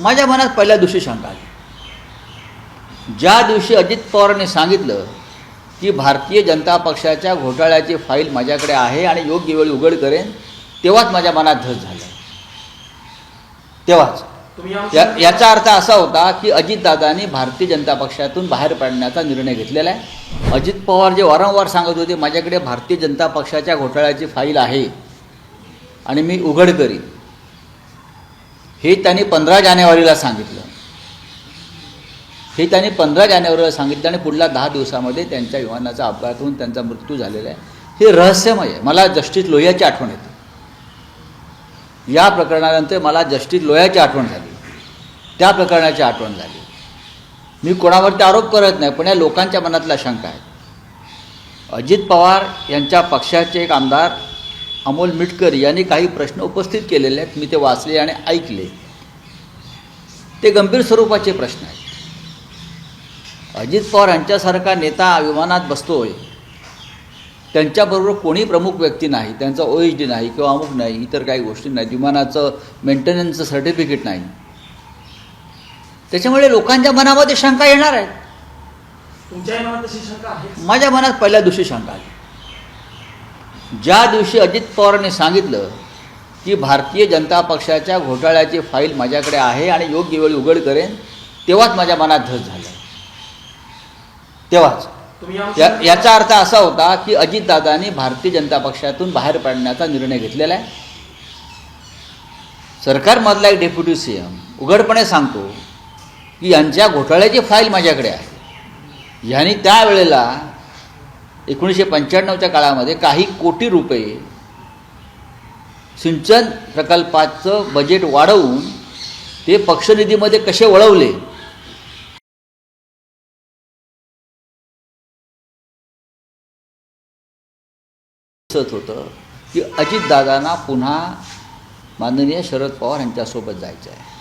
माझ्या मनात पहिल्या दिवशी शंका आली। ज्या दिवशी अजित पवारांनी सांगितलं की भारतीय जनता पक्षाच्या घोटाळ्याची फाईल माझ्याकडे आहे आणि योग्य वेळी उघड करेन, तेव्हाच माझ्या मनात धस झालं। तेव्हाच याचा अर्थ असा होता की अजितदादांनी भारतीय जनता पक्षातून बाहेर पडण्याचा निर्णय घेतलेला आहे। अजित पवार जे वारंवार सांगत होते माझ्याकडे भारतीय जनता पक्षाच्या घोटाळ्याची फाईल आहे आणि मी उघड करीन, हे त्यांनी 15 जानेवारीला सांगितलं। हे त्यांनी 15 जानेवारीला सांगितलं आणि पुढल्या 10 दिवसामध्ये त्यांच्या विमानाचा अपघात होऊन त्यांचा मृत्यू झालेला आहे। हे रहस्यमय आहे। मला जस्टिस लोहियाची आठवण येते। या प्रकरणानंतर मला जस्टिस लोहियाची आठवण झाली, त्या प्रकरणाची आठवण झाली। मी कोणावरती आरोप करत नाही, पण या लोकांच्या मनातल्या शंका आहेत। अजित पवार यांच्या पक्षाचे एक आमदार अमोल मिटकर यांनी काही प्रश्न उपस्थित केलेले आहेत, मी ते वाचले आणि ऐकले। ते गंभीर स्वरूपाचे प्रश्न आहेत। अजित पवार यांच्यासारखा नेता विमानात बसतोय, त्यांच्याबरोबर कोणी प्रमुख व्यक्ती नाही, त्यांचा OSD नाही किंवा अमुक नाही, इतर काही गोष्टी नाहीत, विमानाचं मेंटेनन्सचं सर्टिफिकेट नाही, त्याच्यामुळे लोकांच्या मनामध्ये शंका येणार आहेत। तुमच्या मनात तशी शंका आहे? माझ्या मनात पहिल्या दिवशी शंका आली। ज्या दिवशी अजित पवारांनी सांगितलं की भारतीय जनता पक्षाच्या घोटाळ्याची फाईल माझ्याकडे आहे आणि योग्य वेळी उघड करेन, तेव्हाच माझ्या मनात धस झालं। तेव्हाच याचा अर्थ असा होता की अजितदादांनी भारतीय जनता पक्षातून बाहेर पडण्याचा निर्णय घेतलेला आहे। सरकारमधला एक डेप्युटी CM उघडपणे सांगतो की यांच्या घोटाळ्याची फाईल माझ्याकडे आहे। यांनी त्यावेळेला 1995च्या काळामध्ये काही कोटी रुपये सिंचन प्रकल्पाचं बजेट वाढवून ते पक्षनिधीमध्ये कसे वळवले, दिसत होतं की अजितदादांना पुन्हा माननीय शरद पवार यांच्यासोबत जायचं आहे।